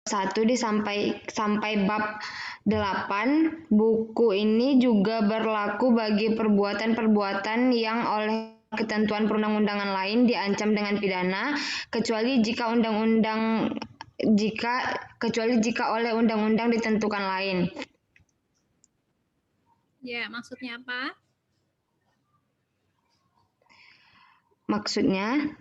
1 sampai bab 8, buku ini juga berlaku bagi perbuatan-perbuatan yang oleh ketentuan perundang-undangan lain diancam dengan pidana, kecuali jika oleh undang-undang ditentukan lain. Ya, maksudnya apa? Maksudnya,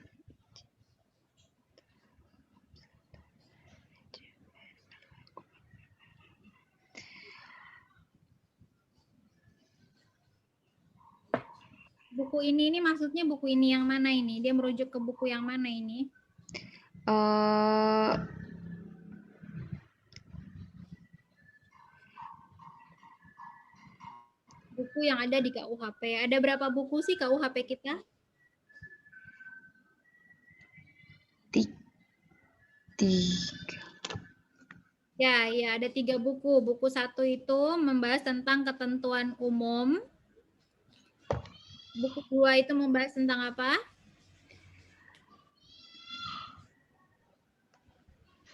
buku ini maksudnya buku ini yang mana ini? Dia merujuk ke buku yang mana ini? Buku yang ada di KUHP. Ada berapa buku sih KUHP kita? 3. Ya, ada 3 buku. Buku 1 itu membahas tentang ketentuan umum. Buku 2 itu membahas tentang apa?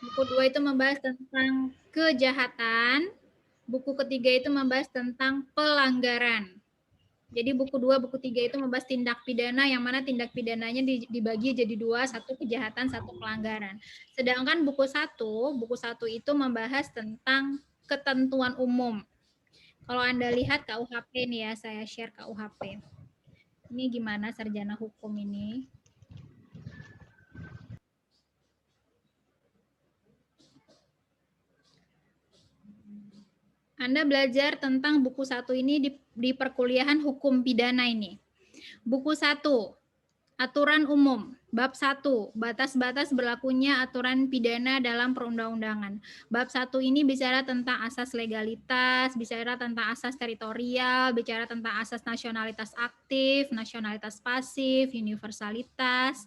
Buku 2 itu membahas tentang kejahatan. Buku ketiga itu membahas tentang pelanggaran. Jadi buku 2, buku 3 itu membahas tindak pidana, yang mana tindak pidananya dibagi jadi 2, 1 kejahatan, 1 pelanggaran. Sedangkan buku 1 itu membahas tentang ketentuan umum. Kalau Anda lihat KUHP nih ya, saya share KUHP. Ini gimana sarjana hukum ini? Anda belajar tentang buku 1 ini di perkuliahan hukum pidana ini. Buku 1, aturan umum. Bab 1, batas-batas berlakunya aturan pidana dalam perundang-undangan. Bab 1 ini bicara tentang asas legalitas, bicara tentang asas teritorial, bicara tentang asas nasionalitas aktif, nasionalitas pasif, universalitas.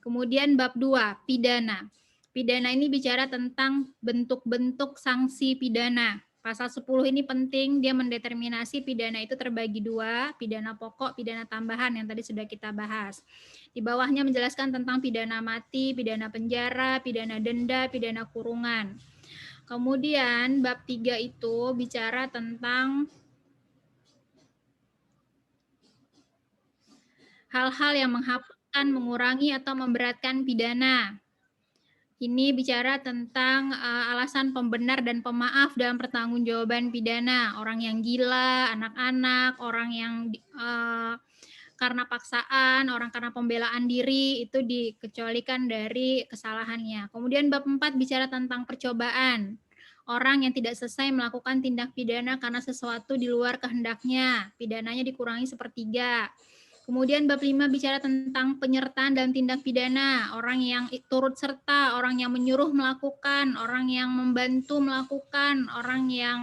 Kemudian bab 2, pidana. Pidana ini bicara tentang bentuk-bentuk sanksi pidana. Pasal 10 ini penting, dia mendeterminasi pidana itu terbagi 2, pidana pokok, pidana tambahan yang tadi sudah kita bahas. Di bawahnya menjelaskan tentang pidana mati, pidana penjara, pidana denda, pidana kurungan. Kemudian bab 3 itu bicara tentang hal-hal yang menghapuskan, mengurangi, atau memberatkan pidana. Ini bicara tentang alasan pembenar dan pemaaf dalam pertanggungjawaban pidana. Orang yang gila, anak-anak, orang yang karena paksaan, orang karena pembelaan diri, itu dikecualikan dari kesalahannya. Kemudian bab 4 bicara tentang percobaan. Orang yang tidak selesai melakukan tindak pidana karena sesuatu di luar kehendaknya, pidananya dikurangi 1/3. Kemudian bab 5 bicara tentang penyertaan dalam tindak pidana, orang yang turut serta, orang yang menyuruh melakukan, orang yang membantu melakukan, orang yang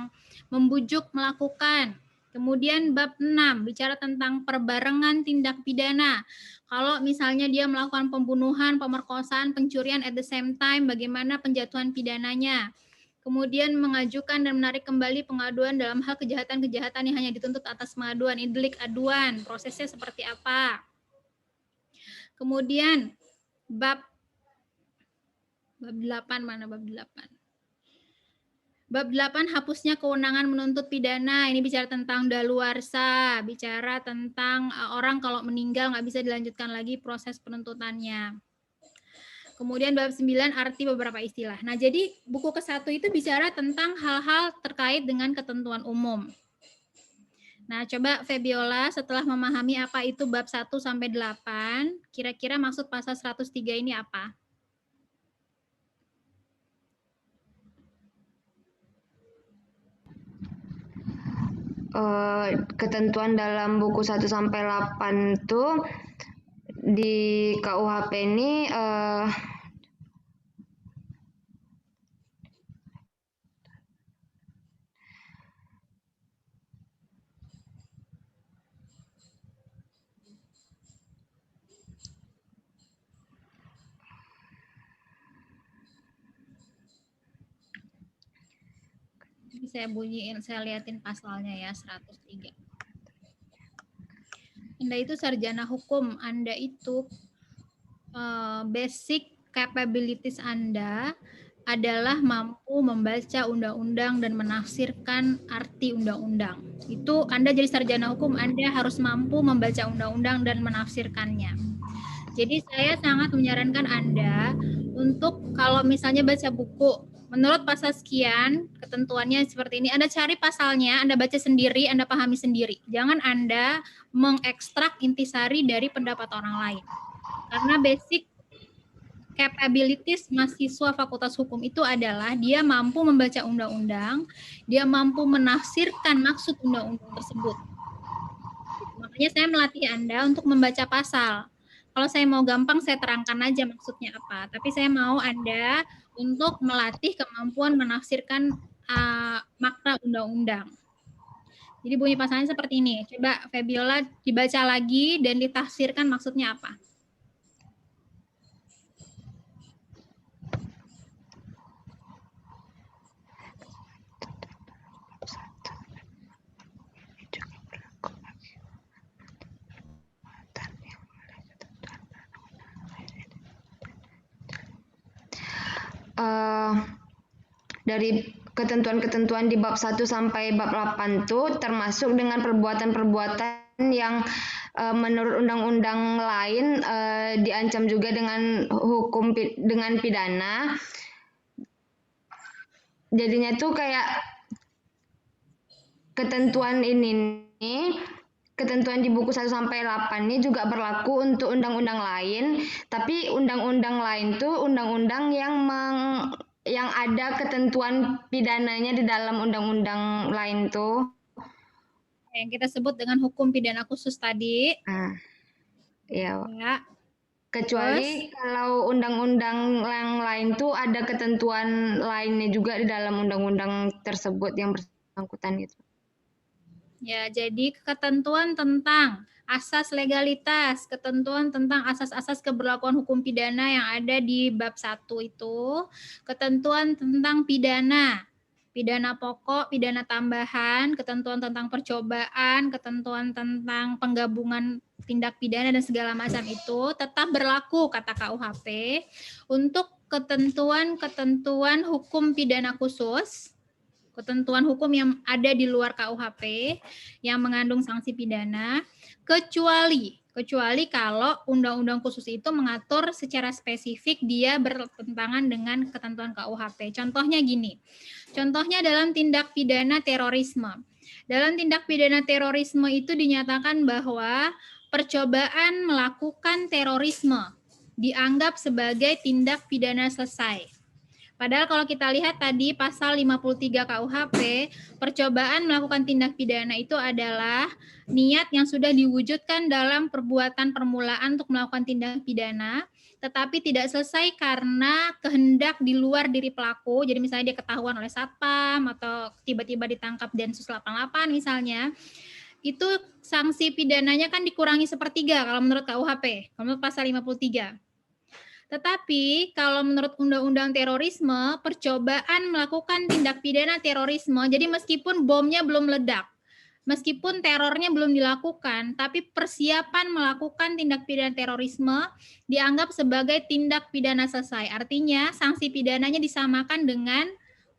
membujuk melakukan. Kemudian bab 6 bicara tentang perbarengan tindak pidana. Kalau misalnya dia melakukan pembunuhan, pemerkosaan, pencurian at the same time, bagaimana penjatuhan pidananya? Kemudian mengajukan dan menarik kembali pengaduan dalam hal kejahatan-kejahatan yang hanya dituntut atas pengaduan, ini delik aduan, prosesnya seperti apa. Kemudian bab 8, mana bab 8? Bab 8, hapusnya kewenangan menuntut pidana. Ini bicara tentang daluarsa, bicara tentang orang kalau meninggal nggak bisa dilanjutkan lagi proses penuntutannya. Kemudian bab 9, arti beberapa istilah. Nah, jadi buku ke-1 itu bicara tentang hal-hal terkait dengan ketentuan umum. Nah, coba Febiola setelah memahami apa itu bab 1 sampai 8, kira-kira maksud pasal 103 ini apa? Ketentuan dalam buku 1 sampai 8 itu di KUHP ini Saya liatin pasalnya ya, 103. Anda itu sarjana hukum, Anda itu basic capabilities Anda adalah mampu membaca undang-undang dan menafsirkan arti undang-undang. Itu Anda jadi sarjana hukum, Anda harus mampu membaca undang-undang dan menafsirkannya. Jadi saya sangat menyarankan Anda untuk kalau misalnya baca buku, menurut pasal sekian, ketentuannya seperti ini, Anda cari pasalnya, Anda baca sendiri, Anda pahami sendiri. Jangan Anda mengekstrak intisari dari pendapat orang lain. Karena basic capabilities mahasiswa Fakultas Hukum itu adalah dia mampu membaca undang-undang, dia mampu menafsirkan maksud undang-undang tersebut. Makanya saya melatih Anda untuk membaca pasal. Kalau saya mau gampang, saya terangkan aja maksudnya apa. Tapi saya mau Anda untuk melatih kemampuan menafsirkan makna undang-undang. Jadi bunyi pasalnya seperti ini. Coba Febiola dibaca lagi dan ditafsirkan maksudnya apa. Dari ketentuan-ketentuan di bab 1 sampai bab 8 tuh termasuk dengan perbuatan-perbuatan yang menurut undang-undang lain diancam juga dengan hukum dengan pidana. Jadinya tuh kayak ketentuan ini nih, ketentuan di buku 1 sampai 8 ini juga berlaku untuk undang-undang lain, tapi undang-undang lain tuh undang-undang yang ada ketentuan pidananya di dalam undang-undang lain tuh. Yang kita sebut dengan hukum pidana khusus tadi. Ya. Kecuali kalau undang-undang yang lain tuh ada ketentuan lainnya juga di dalam undang-undang tersebut yang bersangkutan itu. Ya, jadi ketentuan tentang asas legalitas, ketentuan tentang asas-asas keberlakuan hukum pidana yang ada di bab 1 itu, ketentuan tentang pidana, pidana pokok, pidana tambahan, ketentuan tentang percobaan, ketentuan tentang penggabungan tindak pidana dan segala macam itu tetap berlaku kata KUHP. Untuk ketentuan-ketentuan hukum pidana khusus, ketentuan hukum yang ada di luar KUHP yang mengandung sanksi pidana, kecuali kalau undang-undang khusus itu mengatur secara spesifik dia bertentangan dengan ketentuan KUHP. Contohnya gini, contohnya dalam tindak pidana terorisme. Dalam tindak pidana terorisme itu dinyatakan bahwa percobaan melakukan terorisme dianggap sebagai tindak pidana selesai. Padahal kalau kita lihat tadi pasal 53 KUHP, percobaan melakukan tindak pidana itu adalah niat yang sudah diwujudkan dalam perbuatan permulaan untuk melakukan tindak pidana, tetapi tidak selesai karena kehendak di luar diri pelaku. Jadi misalnya dia ketahuan oleh satpam atau tiba-tiba ditangkap Densus 88 misalnya, itu sanksi pidananya kan dikurangi sepertiga kalau menurut KUHP, kalau menurut pasal 53. Tetapi kalau menurut Undang-Undang Terorisme, percobaan melakukan tindak pidana terorisme, jadi meskipun bomnya belum meledak, meskipun terornya belum dilakukan, tapi persiapan melakukan tindak pidana terorisme dianggap sebagai tindak pidana selesai. Artinya sanksi pidananya disamakan dengan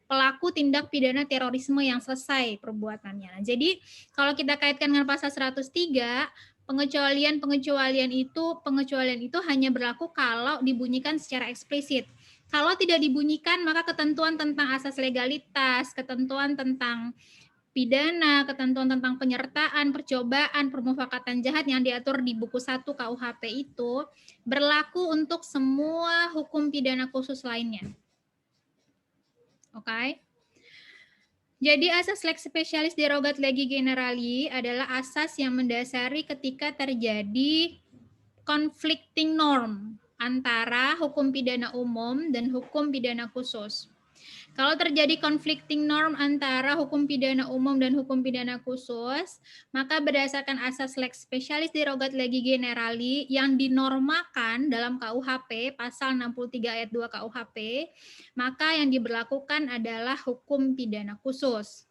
pelaku tindak pidana terorisme yang selesai perbuatannya. Nah, jadi kalau kita kaitkan dengan pasal 103, pengecualian itu hanya berlaku kalau dibunyikan secara eksplisit. Kalau tidak dibunyikan, maka ketentuan tentang asas legalitas, ketentuan tentang pidana, ketentuan tentang penyertaan, percobaan, permufakatan jahat yang diatur di buku 1 KUHP itu berlaku untuk semua hukum pidana khusus lainnya. Oke. Jadi asas lex specialis derogat legi generali adalah asas yang mendasari ketika terjadi conflicting norm antara hukum pidana umum dan hukum pidana khusus. Kalau terjadi conflicting norm antara hukum pidana umum dan hukum pidana khusus, maka berdasarkan asas lex specialis derogat legi generali yang dinormakan dalam KUHP pasal 63 ayat 2 KUHP, maka yang diberlakukan adalah hukum pidana khusus.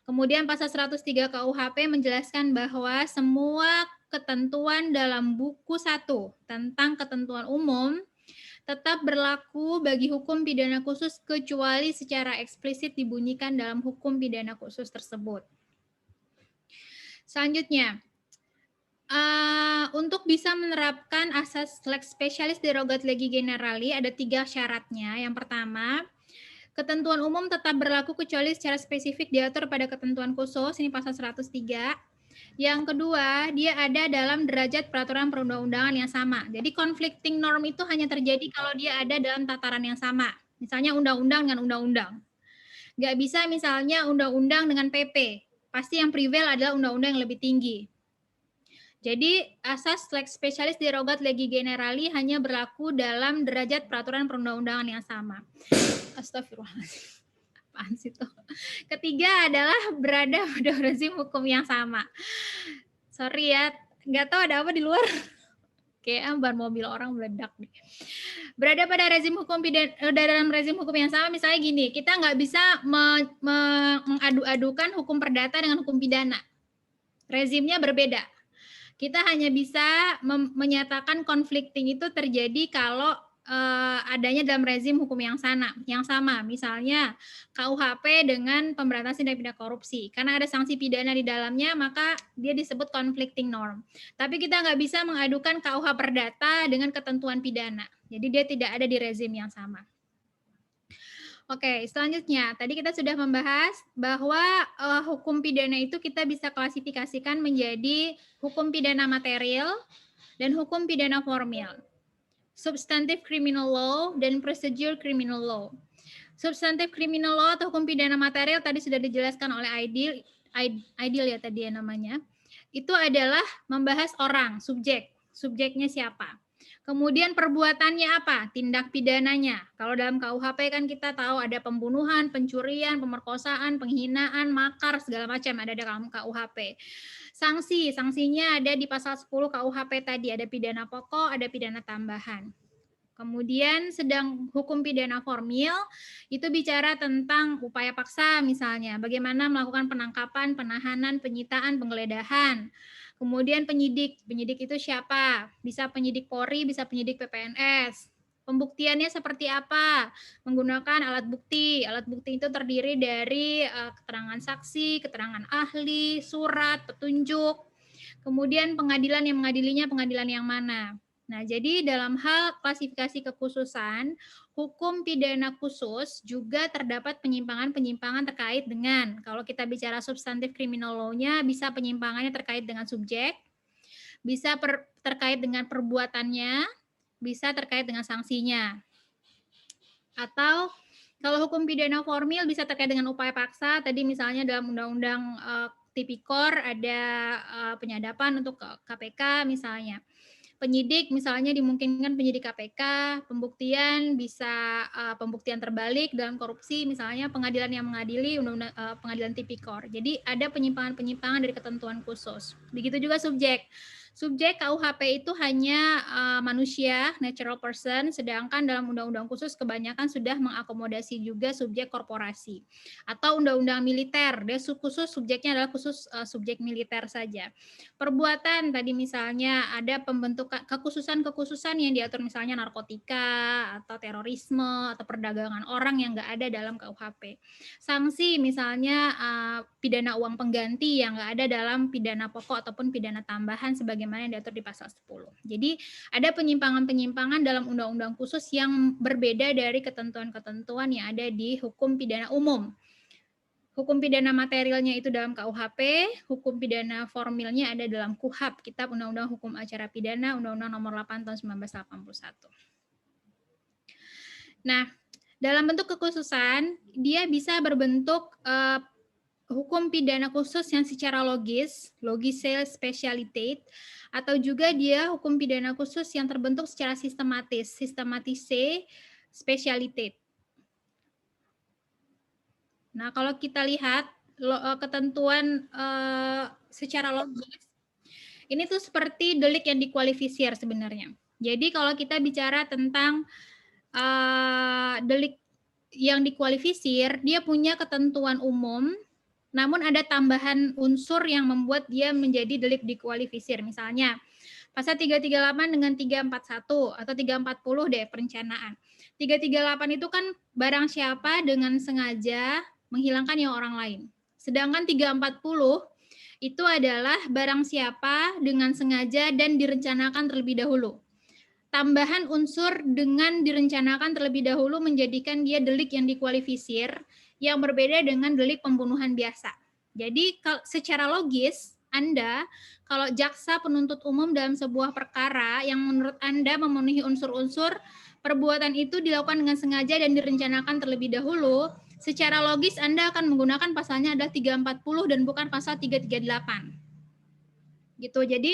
Kemudian pasal 103 KUHP menjelaskan bahwa semua ketentuan dalam buku 1 tentang ketentuan umum tetap berlaku bagi hukum pidana khusus kecuali secara eksplisit dibunyikan dalam hukum pidana khusus tersebut. Selanjutnya, untuk bisa menerapkan asas lex specialis derogat legi generali ada 3 syaratnya. Yang pertama, ketentuan umum tetap berlaku kecuali secara spesifik diatur pada ketentuan khusus, ini pasal 103. Yang kedua, dia ada dalam derajat peraturan perundang-undangan yang sama. Jadi conflicting norm itu hanya terjadi kalau dia ada dalam tataran yang sama. Misalnya undang-undang dengan undang-undang. Nggak bisa misalnya undang-undang dengan PP. Pasti yang prevail adalah undang-undang yang lebih tinggi. Jadi asas lex specialis derogat legi generali hanya berlaku dalam derajat peraturan perundang-undangan yang sama. Astagfirullahaladzim. Apaan sih tuh? Ketiga adalah berada pada rezim hukum yang sama. Sorry ya, nggak tahu ada apa di luar. Kayak ban mobil orang meledak nih. Berada pada rezim hukum pidana, dalam rezim hukum yang sama, misalnya gini, kita nggak bisa mengadu-adukan hukum perdata dengan hukum pidana. Rezimnya berbeda. Kita hanya bisa menyatakan conflicting itu terjadi kalau adanya dalam rezim hukum yang sama. Misalnya KUHP dengan pemberantasan tindak pidana korupsi. Karena ada sanksi pidana di dalamnya, maka dia disebut conflicting norm. Tapi kita nggak bisa mengadukan KUH perdata dengan ketentuan pidana. Jadi dia tidak ada di rezim yang sama. Oke, selanjutnya tadi kita sudah membahas bahwa hukum pidana itu kita bisa klasifikasikan menjadi hukum pidana material dan hukum pidana formil. Substantive criminal law dan procedure criminal law. Substantive criminal law atau hukum pidana material tadi sudah dijelaskan oleh Aidil ya tadi ya namanya. Itu adalah membahas orang, subjek. Subjeknya siapa? Kemudian perbuatannya apa? Tindak pidananya. Kalau dalam KUHP kan kita tahu ada pembunuhan, pencurian, pemerkosaan, penghinaan, makar, segala macam ada dalam KUHP. Sanksinya ada di pasal 10 KUHP tadi, ada pidana pokok, ada pidana tambahan. Kemudian sedang hukum pidana formil itu bicara tentang upaya paksa misalnya, bagaimana melakukan penangkapan, penahanan, penyitaan, penggeledahan. Kemudian penyidik itu siapa? Bisa penyidik Polri, bisa penyidik PPNS. Pembuktiannya seperti apa? Menggunakan alat bukti. Alat bukti itu terdiri dari keterangan saksi, keterangan ahli, surat, petunjuk. Kemudian pengadilan yang mengadilinya pengadilan yang mana? Nah, jadi dalam hal klasifikasi kekhususan, hukum pidana khusus juga terdapat penyimpangan-penyimpangan terkait dengan, kalau kita bicara substantif criminal law-nya, bisa penyimpangannya terkait dengan subjek, bisa terkait dengan perbuatannya, bisa terkait dengan sanksinya. Atau kalau hukum pidana formil bisa terkait dengan upaya paksa, tadi misalnya dalam Undang-Undang Tipikor ada penyadapan untuk KPK misalnya. Penyidik misalnya dimungkinkan penyidik KPK, pembuktian bisa pembuktian terbalik dalam korupsi misalnya pengadilan yang mengadili undang-undang pengadilan Tipikor. Jadi ada penyimpangan-penyimpangan dari ketentuan khusus. Begitu juga subjek. Subjek KUHP itu hanya manusia, natural person, sedangkan dalam undang-undang khusus kebanyakan sudah mengakomodasi juga subjek korporasi. Atau undang-undang militer, dia khusus subjeknya adalah khusus subjek militer saja. Perbuatan tadi misalnya ada pembentukan kekhususan yang diatur misalnya narkotika atau terorisme atau perdagangan orang yang nggak ada dalam KUHP. Sanksi misalnya pidana uang pengganti yang nggak ada dalam pidana pokok ataupun pidana tambahan sebagaimana yang diatur di pasal 10. Jadi ada penyimpangan-penyimpangan dalam undang-undang khusus yang berbeda dari ketentuan-ketentuan yang ada di hukum pidana umum. Hukum pidana materialnya itu dalam KUHP, hukum pidana formilnya ada dalam KUHAP, Kitab Undang-Undang Hukum Acara Pidana, Undang-Undang Nomor 8 Tahun 1981. Nah, dalam bentuk kekhususan, dia bisa berbentuk hukum pidana khusus yang secara logisel specialitate, atau juga dia hukum pidana khusus yang terbentuk secara systematisé specialitate. Nah, kalau kita lihat ketentuan secara logis, ini tuh seperti delik yang dikualifisir sebenarnya. Jadi kalau kita bicara tentang delik yang dikualifisir, dia punya ketentuan umum, namun ada tambahan unsur yang membuat dia menjadi delik dikualifisir. Misalnya, Pasal 338 dengan 341 atau 340 deh perencanaan. 338 itu kan barang siapa dengan sengaja menghilangkan nyawa orang lain. Sedangkan 340 itu adalah barang siapa dengan sengaja dan direncanakan terlebih dahulu. Tambahan unsur dengan direncanakan terlebih dahulu menjadikan dia delik yang dikualifisir yang berbeda dengan delik pembunuhan biasa. Jadi secara logis, Anda kalau jaksa penuntut umum dalam sebuah perkara yang menurut Anda memenuhi unsur-unsur perbuatan itu dilakukan dengan sengaja dan direncanakan terlebih dahulu, secara logis Anda akan menggunakan pasalnya adalah 340 dan bukan pasal 338. Gitu. Jadi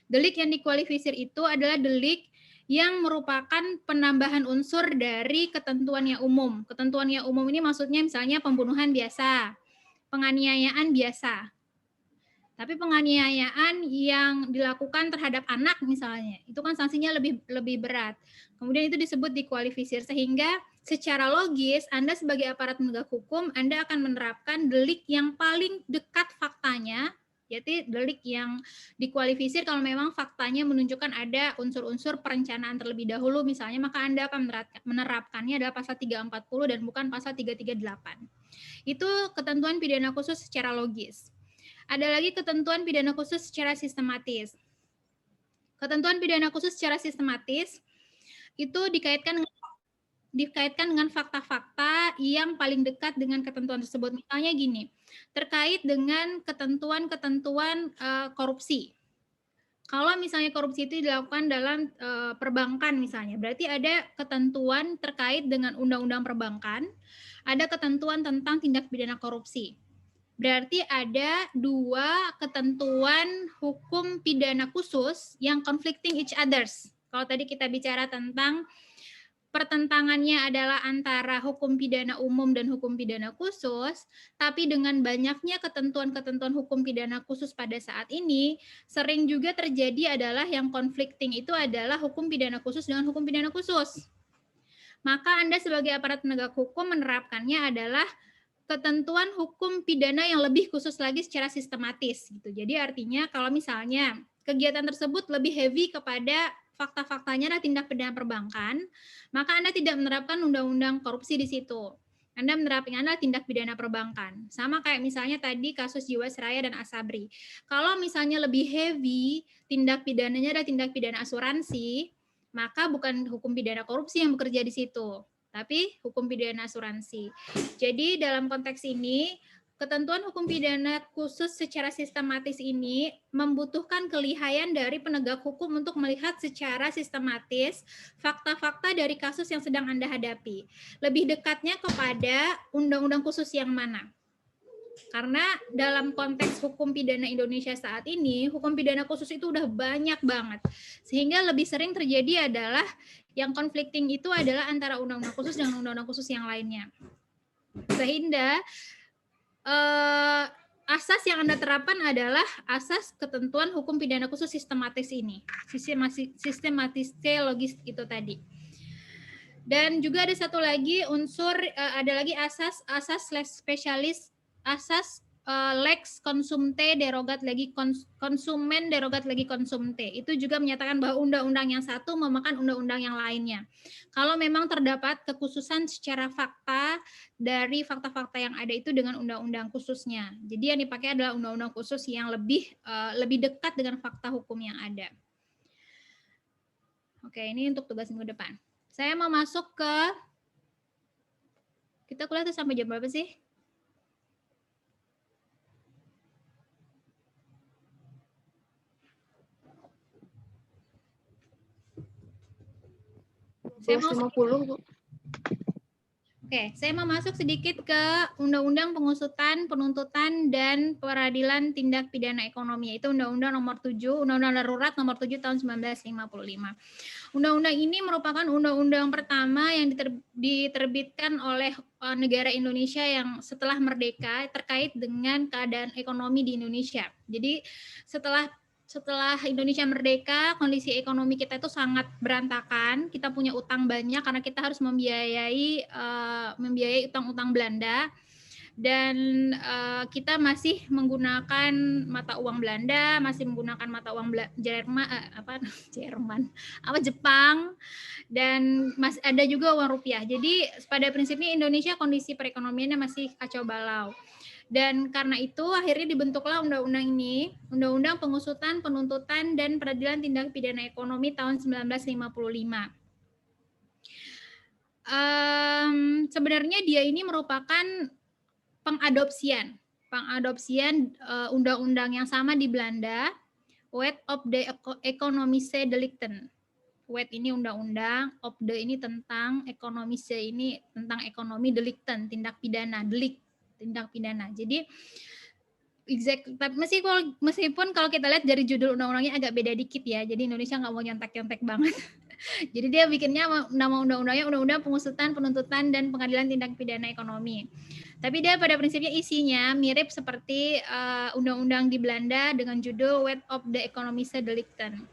delik yang dikualifisir itu adalah delik yang merupakan penambahan unsur dari ketentuan yang umum. Ketentuan yang umum ini maksudnya misalnya pembunuhan biasa, penganiayaan biasa. Tapi penganiayaan yang dilakukan terhadap anak misalnya, itu kan sanksinya lebih berat. Kemudian itu disebut dikualifisir, sehingga secara logis Anda sebagai aparat penegak hukum, Anda akan menerapkan delik yang paling dekat faktanya, yaitu delik yang dikualifisir kalau memang faktanya menunjukkan ada unsur-unsur perencanaan terlebih dahulu misalnya, maka Anda akan menerapkannya adalah pasal 340 dan bukan pasal 338. Itu ketentuan pidana khusus secara logis. Ada lagi ketentuan pidana khusus secara sistematis. Ketentuan pidana khusus secara sistematis itu dikaitkan dengan fakta-fakta yang paling dekat dengan ketentuan tersebut. Misalnya gini, terkait dengan ketentuan-ketentuan korupsi. Kalau misalnya korupsi itu dilakukan dalam perbankan misalnya, berarti ada ketentuan terkait dengan undang-undang perbankan, ada ketentuan tentang tindak pidana korupsi. Berarti ada dua ketentuan hukum pidana khusus yang conflicting each others. Kalau tadi kita bicara tentang pertentangannya adalah antara hukum pidana umum dan hukum pidana khusus, tapi dengan banyaknya ketentuan-ketentuan hukum pidana khusus pada saat ini, sering juga terjadi adalah yang conflicting itu adalah hukum pidana khusus dengan hukum pidana khusus. Maka Anda sebagai aparat penegak hukum menerapkannya adalah ketentuan hukum pidana yang lebih khusus lagi secara sistematis gitu. Jadi artinya kalau misalnya kegiatan tersebut lebih heavy kepada fakta-faktanya adalah tindak pidana perbankan, maka Anda tidak menerapkan undang-undang korupsi di situ. Anda menerapkan adalah tindak pidana perbankan. Sama kayak misalnya tadi kasus Jiwasraya dan Asabri. Kalau misalnya lebih heavy tindak pidananya adalah tindak pidana asuransi, maka bukan hukum pidana korupsi yang bekerja di situ, tapi hukum pidana asuransi. Jadi dalam konteks ini, ketentuan hukum pidana khusus secara sistematis ini membutuhkan kelihayan dari penegak hukum untuk melihat secara sistematis fakta-fakta dari kasus yang sedang Anda hadapi. Lebih dekatnya kepada undang-undang khusus yang mana? Karena dalam konteks hukum pidana Indonesia saat ini, hukum pidana khusus itu udah banyak banget. Sehingga lebih sering terjadi adalah yang conflicting itu adalah antara undang-undang khusus dengan undang-undang khusus yang lainnya. Sehingga asas yang Anda terapkan adalah asas ketentuan hukum pidana khusus sistematis ini. Sistematis logis itu tadi. Dan juga ada satu lagi unsur, ada lagi asas spesialis, asas lex consumte derogat legi konsumen derogat legi consumte. Itu juga menyatakan bahwa undang-undang yang satu memakan undang-undang yang lainnya. Kalau memang terdapat kekhususan secara fakta dari fakta-fakta yang ada itu dengan undang-undang khususnya. Jadi yang dipakai adalah undang-undang khusus yang lebih dekat dengan fakta hukum yang ada. Oke, ini untuk tugas minggu depan. Saya mau masuk ke, kita kuliah tuh sampai jam berapa sih? Saya mau 50, Bu. Oke, saya mau masuk sedikit ke Undang-Undang Pengusutan, Penuntutan, dan Peradilan Tindak Pidana Ekonomi. Itu Undang-Undang Nomor 7, Undang-Undang Darurat Nomor 7 tahun 1955. Undang-undang ini merupakan undang-undang pertama yang diterbitkan oleh negara Indonesia yang setelah merdeka terkait dengan keadaan ekonomi di Indonesia. Jadi setelah Indonesia merdeka, kondisi ekonomi kita itu sangat berantakan. Kita punya utang banyak karena kita harus membiayai utang-utang Belanda. dan kita masih menggunakan mata uang Belanda, masih menggunakan mata uang Jepang, dan masih ada juga uang rupiah. Jadi pada prinsipnya Indonesia kondisi perekonomiannya masih kacau balau. Dan karena itu akhirnya dibentuklah undang-undang ini, Undang-Undang Pengusutan, Penuntutan, dan Peradilan Tindak Pidana Ekonomi tahun 1955. Sebenarnya dia ini merupakan pengadopsian undang-undang yang sama di Belanda, Wet op de Economische Delicten. Wet ini undang-undang, op de ini tentang ekonomische ini tentang ekonomi, delicten tindak pidana, delik tindak pidana. Jadi meskipun kalau kita lihat dari judul undang-undangnya agak beda dikit ya. Jadi Indonesia nggak mau nyontek-nyontek banget. Jadi dia bikinnya nama undang-undangnya Undang-Undang Pengusutan, Penuntutan, dan Pengadilan Tindak Pidana Ekonomi. Tapi dia pada prinsipnya isinya mirip seperti undang-undang di Belanda dengan judul Wet op de Economische Delicten.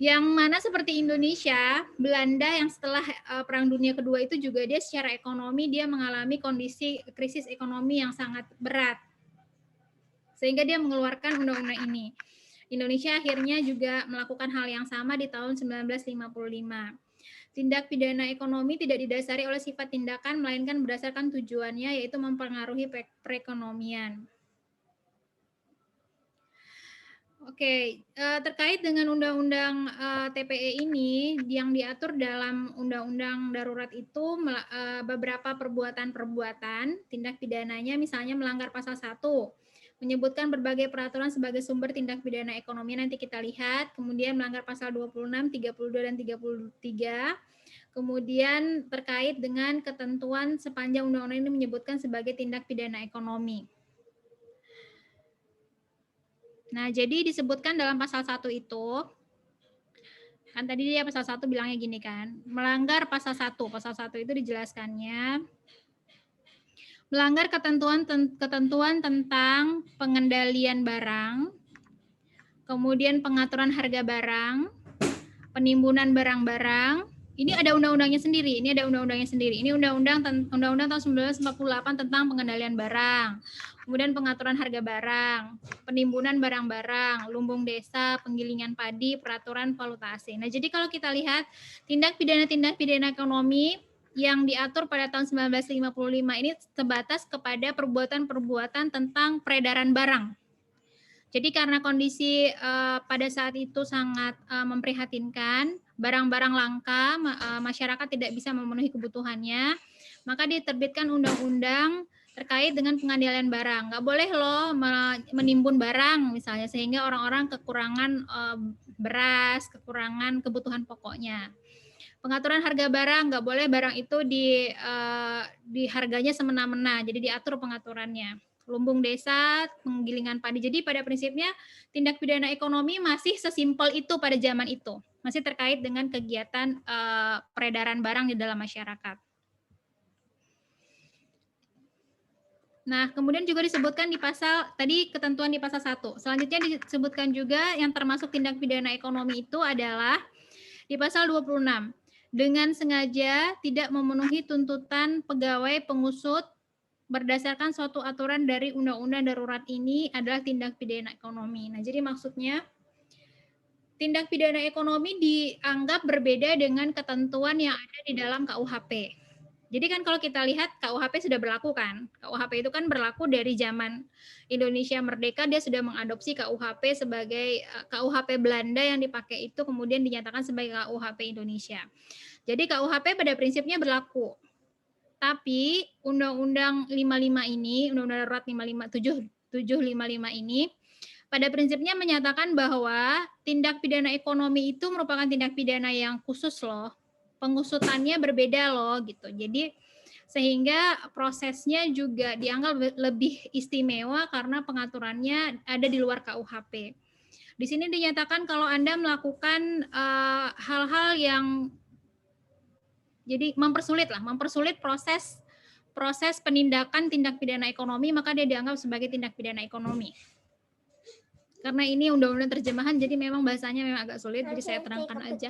Yang mana seperti Indonesia, Belanda yang setelah Perang Dunia Kedua itu juga dia secara ekonomi dia mengalami kondisi krisis ekonomi yang sangat berat. Sehingga dia mengeluarkan undang-undang ini. Indonesia akhirnya juga melakukan hal yang sama di tahun 1955. Tindak pidana ekonomi tidak didasari oleh sifat tindakan, melainkan berdasarkan tujuannya, yaitu mempengaruhi perekonomian. Oke, terkait dengan undang-undang TPE ini, yang diatur dalam undang-undang darurat itu beberapa perbuatan-perbuatan, tindak pidananya misalnya melanggar pasal 1, menyebutkan berbagai peraturan sebagai sumber tindak pidana ekonomi, nanti kita lihat, kemudian melanggar pasal 26, 32, dan 33, kemudian terkait dengan ketentuan sepanjang undang-undang ini menyebutkan sebagai tindak pidana ekonomi. Nah, jadi disebutkan dalam pasal 1 itu, kan tadi dia pasal 1 bilangnya gini kan, melanggar pasal 1 itu dijelaskannya, melanggar ketentuan tentang pengendalian barang, kemudian pengaturan harga barang, penimbunan barang-barang. Ini ada undang-undangnya sendiri. Ini undang-undang tahun 1948 tentang pengendalian barang. Kemudian pengaturan harga barang, penimbunan barang-barang, lumbung desa, penggilingan padi, peraturan valuta asing. Nah, jadi kalau kita lihat tindak pidana ekonomi yang diatur pada tahun 1955 ini sebatas kepada perbuatan-perbuatan tentang peredaran barang. Jadi karena kondisi pada saat itu sangat memprihatinkan, barang-barang langka, masyarakat tidak bisa memenuhi kebutuhannya, maka diterbitkan undang-undang terkait dengan pengendalian barang. Nggak boleh loh menimbun barang misalnya, sehingga orang-orang kekurangan beras, kekurangan kebutuhan pokoknya. Pengaturan harga barang, nggak boleh barang itu di harganya semena-mena, jadi diatur pengaturannya. Lumbung desa, penggilingan padi. Jadi pada prinsipnya tindak pidana ekonomi masih sesimpel itu pada zaman itu. Masih terkait dengan kegiatan peredaran barang di dalam masyarakat. Nah, kemudian juga disebutkan di pasal, tadi ketentuan di pasal 1. Selanjutnya disebutkan juga yang termasuk tindak pidana ekonomi itu adalah di pasal 26. Dengan sengaja tidak memenuhi tuntutan pegawai pengusut berdasarkan suatu aturan dari undang-undang darurat ini adalah tindak pidana ekonomi. Nah, jadi maksudnya tindak pidana ekonomi dianggap berbeda dengan ketentuan yang ada di dalam KUHP. Jadi kan kalau kita lihat KUHP sudah berlaku kan. KUHP itu kan berlaku dari zaman Indonesia merdeka, dia sudah mengadopsi KUHP sebagai KUHP Belanda yang dipakai itu kemudian dinyatakan sebagai KUHP Indonesia. Jadi KUHP pada prinsipnya berlaku. Tapi Undang-Undang 55 ini, Undang-Undang Darurat 755 ini pada prinsipnya menyatakan bahwa tindak pidana ekonomi itu merupakan tindak pidana yang khusus loh. Pengusutannya berbeda loh gitu. Jadi sehingga prosesnya juga dianggap lebih istimewa karena pengaturannya ada di luar KUHP. Di sini dinyatakan kalau Anda melakukan hal-hal yang jadi mempersulit proses penindakan tindak pidana ekonomi, maka dia dianggap sebagai tindak pidana ekonomi. Karena ini undang-undang terjemahan, jadi memang bahasanya memang agak sulit, jadi saya terangkan aja.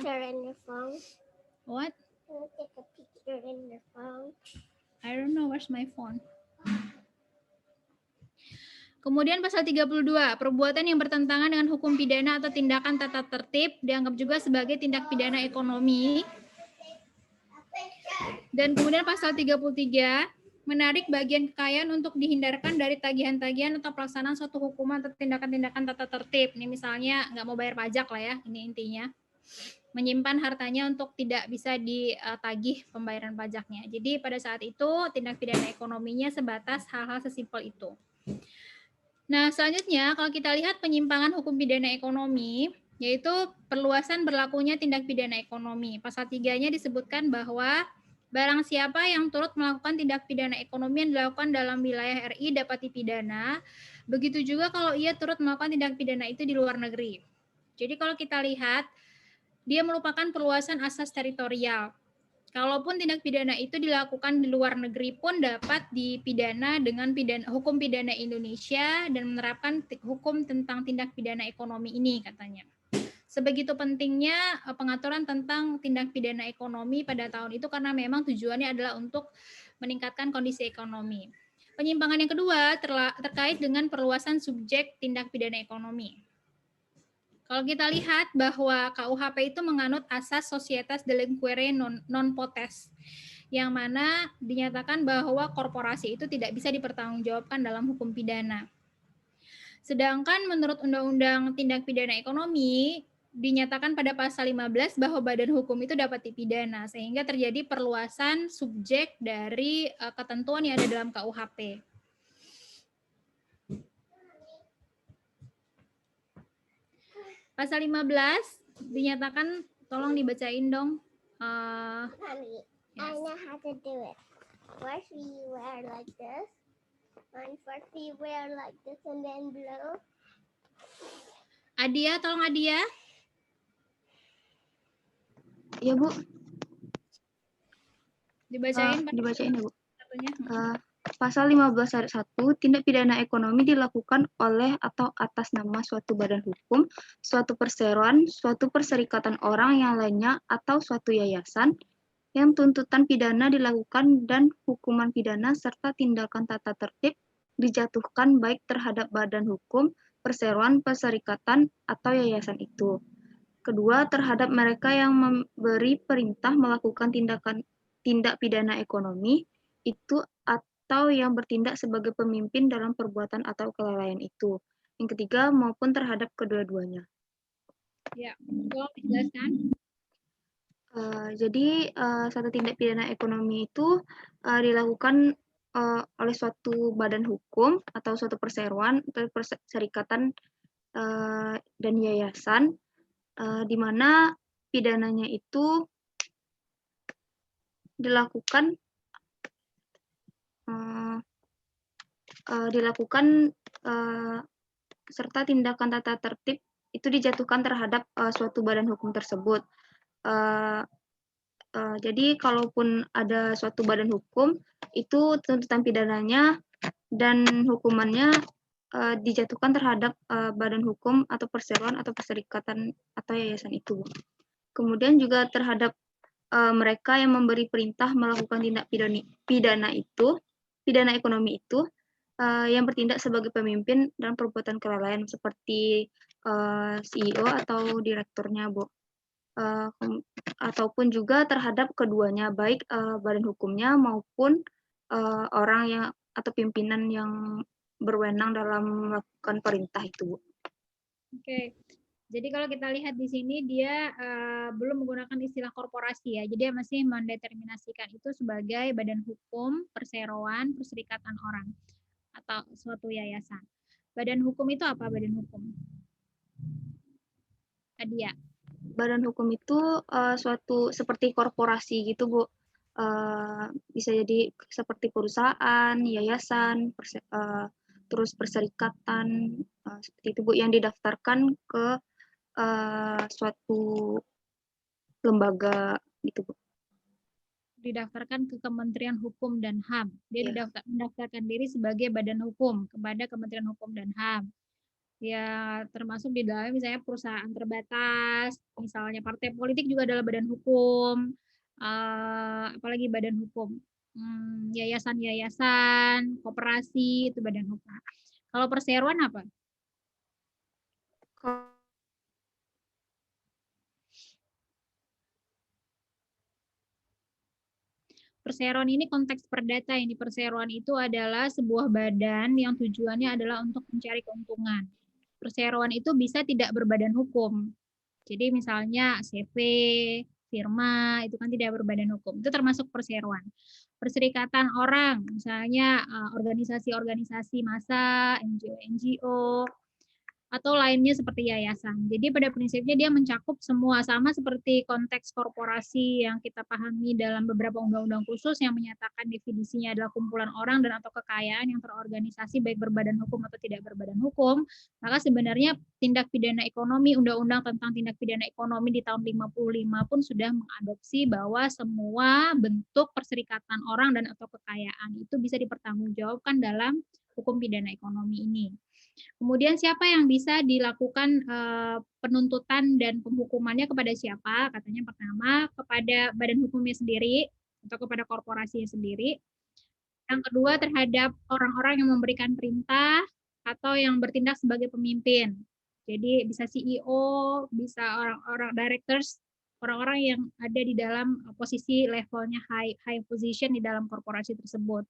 What? Can I take a picture in the phone? I don't know, where's my phone? Kemudian pasal 32, perbuatan yang bertentangan dengan hukum pidana atau tindakan tata tertib dianggap juga sebagai tindak pidana ekonomi. Dan kemudian pasal 33, menarik bagian kekayaan untuk dihindarkan dari tagihan-tagihan atau pelaksanaan suatu hukuman atau tindakan-tindakan tata tertib. Ini misalnya nggak mau bayar pajak lah ya, ini intinya. Menyimpan hartanya untuk tidak bisa ditagih pembayaran pajaknya. Jadi pada saat itu tindak pidana ekonominya sebatas hal-hal sesimpel itu. Nah, selanjutnya kalau kita lihat penyimpangan hukum pidana ekonomi, yaitu perluasan berlakunya tindak pidana ekonomi. Pasal 3-nya disebutkan bahwa barang siapa yang turut melakukan tindak pidana ekonomi yang dilakukan dalam wilayah RI dapat dipidana. Begitu juga kalau ia turut melakukan tindak pidana itu di luar negeri. Jadi kalau kita lihat, dia merupakan perluasan asas teritorial. Kalaupun tindak pidana itu dilakukan di luar negeri pun dapat dipidana dengan hukum pidana Indonesia dan menerapkan hukum tentang tindak pidana ekonomi ini katanya. Sebegitu pentingnya pengaturan tentang tindak pidana ekonomi pada tahun itu karena memang tujuannya adalah untuk meningkatkan kondisi ekonomi. Penyimpangan yang kedua terkait dengan perluasan subjek tindak pidana ekonomi. Kalau kita lihat bahwa KUHP itu menganut asas societas delinquere non potest, yang mana dinyatakan bahwa korporasi itu tidak bisa dipertanggungjawabkan dalam hukum pidana. Sedangkan menurut Undang-Undang Tindak Pidana Ekonomi, dinyatakan pada pasal 15 bahwa badan hukum itu dapat dipidana, sehingga terjadi perluasan subjek dari ketentuan yang ada dalam KUHP. Pasal 15 dinyatakan, tolong dibacain dong. Mommy, I know how to do it. First we wear like this. And first we wear like this and then blue. Adia, tolong Adia. Iya, Bu. Dibacain, dibacain ya, Bu. Satunya. Pasal 15 ayat 1, tindak pidana ekonomi dilakukan oleh atau atas nama suatu badan hukum, suatu perseroan, suatu perserikatan orang yang lainnya, atau suatu yayasan, yang tuntutan pidana dilakukan dan hukuman pidana serta tindakan tata tertib dijatuhkan baik terhadap badan hukum, perseroan, perserikatan, atau yayasan itu. Kedua, terhadap mereka yang memberi perintah melakukan tindak pidana ekonomi, itu atau yang bertindak sebagai pemimpin dalam perbuatan atau kelalaian itu. Yang ketiga, maupun terhadap kedua-duanya. Ya, tolong dijelaskan. Jadi, satu tindak pidana ekonomi itu dilakukan oleh suatu badan hukum atau suatu perseroan atau perserikatan dan yayasan, di mana pidananya itu dilakukan serta tindakan tata tertib itu dijatuhkan terhadap suatu badan hukum tersebut. Jadi kalaupun ada suatu badan hukum, itu tuntutan pidananya dan hukumannya dijatuhkan terhadap badan hukum atau perseroan atau perserikatan atau yayasan itu. Kemudian juga terhadap mereka yang memberi perintah melakukan tindak pidana ekonomi itu, yang bertindak sebagai pemimpin dalam perbuatan kelalaian seperti CEO atau direkturnya, Bu. Ataupun juga terhadap keduanya, baik badan hukumnya maupun orang yang atau pimpinan yang berwenang dalam melakukan perintah itu, Bu. Oke. Jadi kalau kita lihat di sini dia belum menggunakan istilah korporasi ya. Jadi dia masih mendeterminasikan itu sebagai badan hukum, perseroan, perserikatan orang atau suatu yayasan. Badan hukum itu apa badan hukum? Adia. Badan hukum itu suatu seperti korporasi gitu, Bu. Bisa jadi seperti perusahaan, yayasan, terus perserikatan, seperti itu, Bu, yang didaftarkan ke suatu lembaga gitu, Bu. Didaftarkan ke Kementerian Hukum dan HAM. Dia mendaftarkan diri sebagai badan hukum kepada Kementerian Hukum dan HAM. Ya, termasuk di dalamnya misalnya perusahaan terbatas, misalnya partai politik juga adalah badan hukum, apalagi badan hukum, yayasan-yayasan, koperasi itu badan hukum. Kalau perseroan apa? Perseroan ini konteks perdata. Yang di perseroan itu adalah sebuah badan yang tujuannya adalah untuk mencari keuntungan. Perseroan itu bisa tidak berbadan hukum. Jadi misalnya CV, firma, itu kan tidak berbadan hukum. Itu termasuk perseroan. Perserikatan orang, misalnya organisasi-organisasi massa, NGO, atau lainnya seperti yayasan. Jadi pada prinsipnya dia mencakup semua, sama seperti konteks korporasi yang kita pahami dalam beberapa undang-undang khusus yang menyatakan definisinya adalah kumpulan orang dan atau kekayaan yang terorganisasi baik berbadan hukum atau tidak berbadan hukum. Maka sebenarnya tindak pidana ekonomi, undang-undang tentang tindak pidana ekonomi di tahun 55 pun sudah mengadopsi bahwa semua bentuk perserikatan orang dan atau kekayaan itu bisa dipertanggungjawabkan dalam hukum pidana ekonomi ini. Kemudian siapa yang bisa dilakukan penuntutan dan penghukumannya kepada siapa? Katanya pertama kepada badan hukumnya sendiri atau kepada korporasinya sendiri. Yang kedua terhadap orang-orang yang memberikan perintah atau yang bertindak sebagai pemimpin. Jadi bisa CEO, bisa orang-orang directors, orang-orang yang ada di dalam posisi levelnya high position di dalam korporasi tersebut.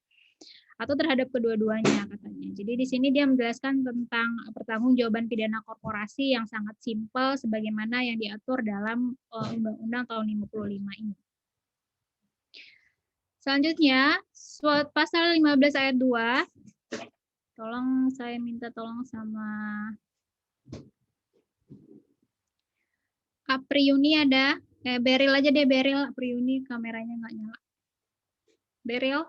Atau terhadap kedua-duanya katanya. Jadi di sini dia menjelaskan tentang pertanggungjawaban pidana korporasi yang sangat simpel sebagaimana yang diatur dalam Undang-Undang tahun 55 ini. Selanjutnya, pasal 15 ayat 2. Tolong saya minta tolong sama Apriuni ada. Beril aja deh, Beril. Apriuni kameranya nggak nyala. Beril.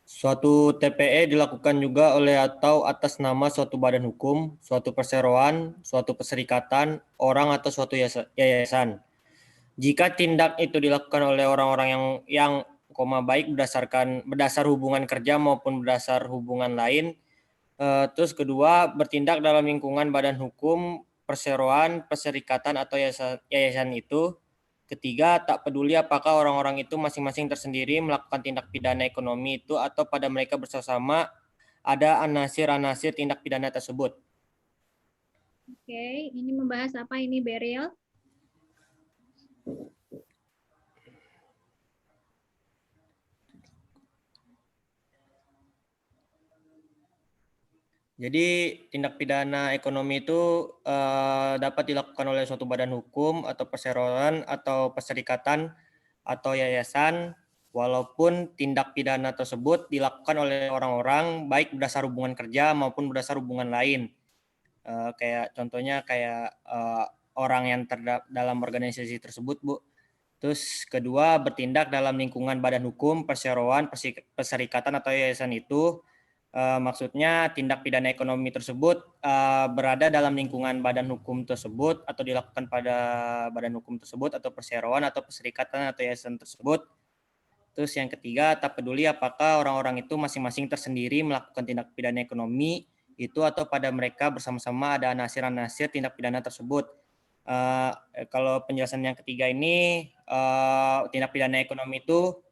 Suatu TPE dilakukan juga oleh atau atas nama suatu badan hukum, suatu perseroan, suatu perserikatan, orang atau suatu yayasan. Jika tindak itu dilakukan oleh orang-orang yang baik berdasar hubungan kerja maupun berdasar hubungan lain. Terus kedua, bertindak dalam lingkungan badan hukum, perseroan, perserikatan atau yayasan itu. Ketiga, tak peduli apakah orang-orang itu masing-masing tersendiri melakukan tindak pidana ekonomi itu atau pada mereka bersama ada anasir-anasir tindak pidana tersebut. Oke, ini membahas apa ini, Beril? Jadi tindak pidana ekonomi itu dapat dilakukan oleh suatu badan hukum atau perseroan atau perserikatan atau yayasan, walaupun tindak pidana tersebut dilakukan oleh orang-orang baik berdasar hubungan kerja maupun berdasar hubungan lain. Kayak contohnya kayak orang yang dalam organisasi tersebut, Bu. Terus kedua, bertindak dalam lingkungan badan hukum, perseroan, perserikatan atau yayasan itu. Maksudnya tindak pidana ekonomi tersebut berada dalam lingkungan badan hukum tersebut atau dilakukan pada badan hukum tersebut atau perseroan atau perserikatan atau yayasan tersebut. Terus yang ketiga, tak peduli apakah orang-orang itu masing-masing tersendiri melakukan tindak pidana ekonomi itu atau pada mereka bersama-sama ada anasir-anasir tindak pidana tersebut. Kalau penjelasan yang ketiga ini, tindak pidana ekonomi itu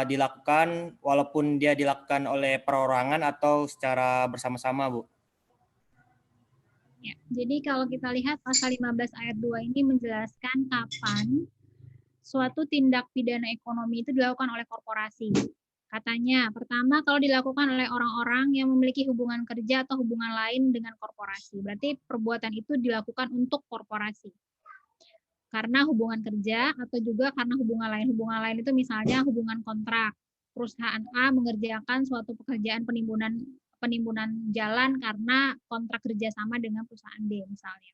dilakukan walaupun dia dilakukan oleh perorangan atau secara bersama-sama, Bu. Ya, jadi kalau kita lihat pasal 15 ayat 2 ini menjelaskan kapan suatu tindak pidana ekonomi itu dilakukan oleh korporasi. Katanya, pertama kalau dilakukan oleh orang-orang yang memiliki hubungan kerja atau hubungan lain dengan korporasi. Berarti perbuatan itu dilakukan untuk korporasi. Karena hubungan kerja atau juga karena hubungan lain. Hubungan lain itu misalnya hubungan kontrak. Perusahaan A mengerjakan suatu pekerjaan penimbunan jalan karena kontrak kerjasama dengan perusahaan B misalnya.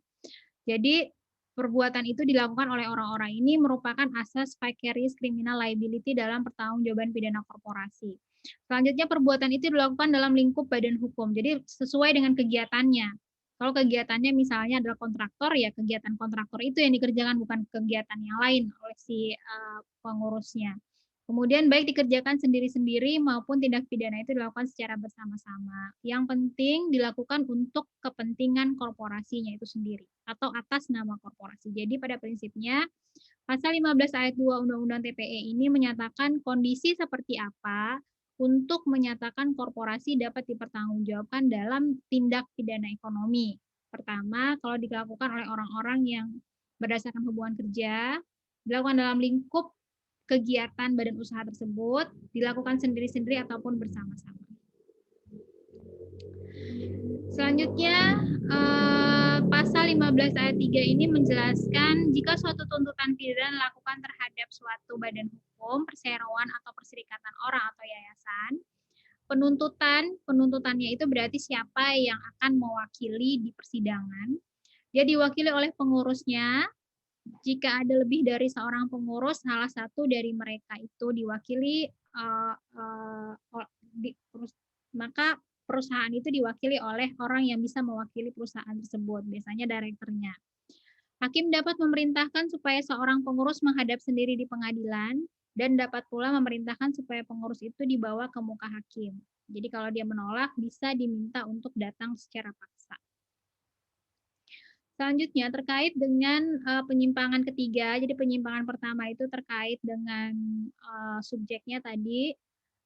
Jadi perbuatan itu dilakukan oleh orang-orang ini merupakan asas vicarious criminal liability dalam pertanggungjawaban pidana korporasi. Selanjutnya perbuatan itu dilakukan dalam lingkup badan hukum. Jadi sesuai dengan kegiatannya. Kalau kegiatannya misalnya adalah kontraktor, ya kegiatan kontraktor itu yang dikerjakan, bukan kegiatan yang lain oleh si pengurusnya. Kemudian baik dikerjakan sendiri-sendiri maupun tindak pidana itu dilakukan secara bersama-sama. Yang penting dilakukan untuk kepentingan korporasinya itu sendiri atau atas nama korporasi. Jadi pada prinsipnya pasal 15 ayat 2 Undang-Undang TPE ini menyatakan kondisi seperti apa untuk menyatakan korporasi dapat dipertanggungjawabkan dalam tindak pidana ekonomi. Pertama, kalau dilakukan oleh orang-orang yang berdasarkan hubungan kerja, dilakukan dalam lingkup kegiatan badan usaha tersebut, dilakukan sendiri-sendiri ataupun bersama-sama. Selanjutnya, pasal 15 ayat 3 ini menjelaskan jika suatu tuntutan pidana dilakukan terhadap suatu badan hukum, perseroan atau perserikatan orang atau yayasan, penuntutannya itu berarti siapa yang akan mewakili di persidangan. Dia diwakili oleh pengurusnya. Jika ada lebih dari seorang pengurus, salah satu dari mereka itu diwakili, maka perusahaan itu diwakili oleh orang yang bisa mewakili perusahaan tersebut, biasanya direkturnya. Hakim dapat memerintahkan supaya seorang pengurus menghadap sendiri di pengadilan dan dapat pula memerintahkan supaya pengurus itu dibawa ke muka hakim. Jadi kalau dia menolak, bisa diminta untuk datang secara paksa. Selanjutnya terkait dengan penyimpangan ketiga. Jadi penyimpangan pertama itu terkait dengan subjeknya tadi.